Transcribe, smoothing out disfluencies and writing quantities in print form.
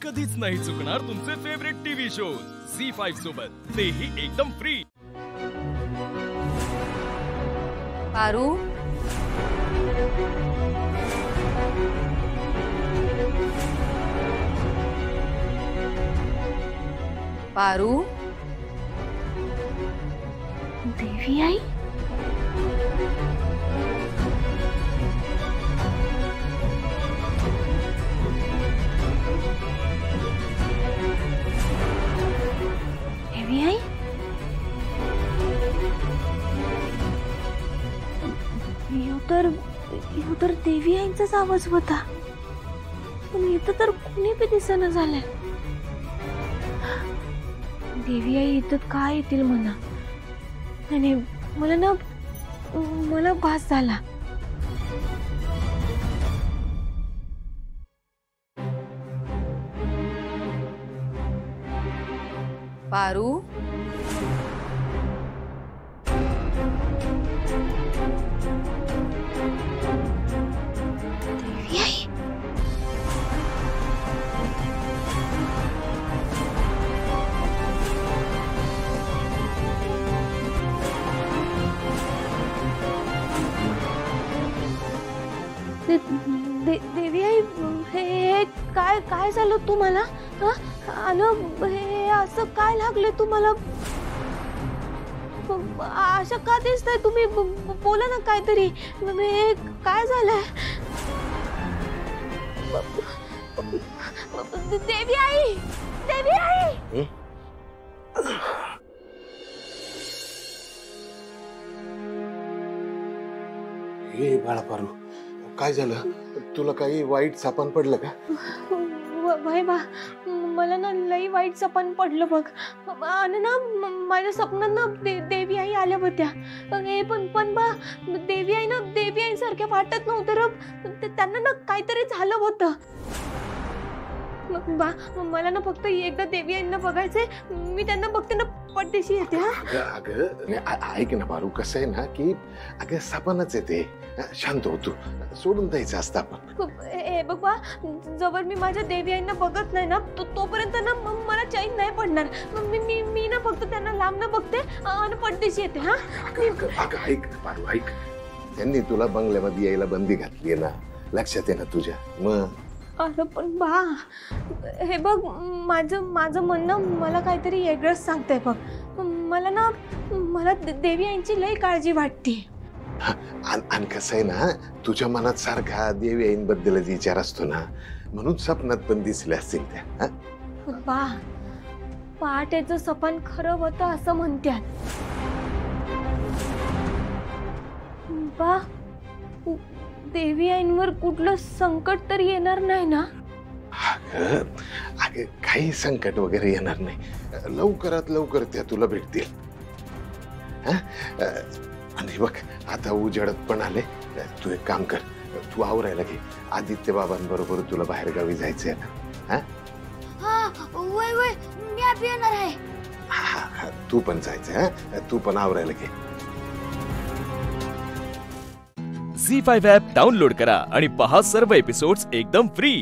कधीच नाही चुकणार तुमचे फेवरेट टीव्ही शोज झी5 सोबत, तेही एकदम फ्री। पारू, पारू, देवी आई, देवी आई, ह्यो तर देवी आईंचाच आवाज होता, पण इथं तर कुणी बी दिसेना झालंय। देवी आई इथं काय येतील म्हणा, आणि मला भास झाला। पारू, देवी आई, देवी आई, हे काय झालं तुम्हाला? आणि हे असं काय लागले तुम्हाला? अशा का दिसताय तुम्ही? बोला ना काहीतरी, हे काय झालंय? देवी आई, देवी आई, हे बाळा पारू, काय झालं? तुला काही वाईट सापण पडलं का? वय बा, मला ना लई वाईट सपन पडलं बघ, आणि ना माझ्या स्वप्नात ना देवी आई आल्या होत्या। हे पण बा, देवी आई ना देवी आई सारख्या वाटत नव्हतं, त्यांना ना काहीतरी झालं होतं। बा, मला ना फक्त एकदा देवी आईंना बघायचंय, मी त्यांना बघते ना पडदेशी येते। अगं ऐक ना पारू, कसं आहे ना की अगं सपनच येते, शांत हो तू, सोडून द्यायचं असतं आपण। हे बघ बा, जवळ मी माझ्या देवी आईंना बघत नाही ना तोपर्यंत ना मला चैन नाही पडणार। मी ना फक्त त्यांना लांब न बघते आणि पडदेशी येते। हा अगं ऐक ना पारू, ऐक, त्यांनी तुला बंगल्यामध्ये यायला बंदी घातली आहे ना, लक्षात आहे ना तुझ्या? मग अरे पण बा, हे बघ, माझं म्हणणं मला काहीतरी वेगळंच सांगतंय बघ। मला देवी आईंची लई काळजी वाटते। आणि कसं आहे ना, तुझ्या मनात सारखा देवी आईंबद्दलच विचार असतो ना, म्हणून स्वप्नात पण दिसले असतील त्या। बा, पहाटेचं सपन खरं होतं असं म्हणतात बा। देवी आईंवर कुठलं संकट तर येणार नाही ना? अगं काही संकट वगैरे येणार नाही, लवकरात लवकर त्या तुला भेटतील। आणि बघ, आता उजेडत पण आले, तू एक काम कर, तू आवरायला घे, आदित्य बाबांबरोबर तुला बाहेर गावी जायचंय ना? वय मी अभी येणार आहे। तू पण जायचं, तू पण आवरायला घे। झी5 ॲप डाउनलोड करा आणि पहा सर्व एपिसोड्स एकदम फ्री।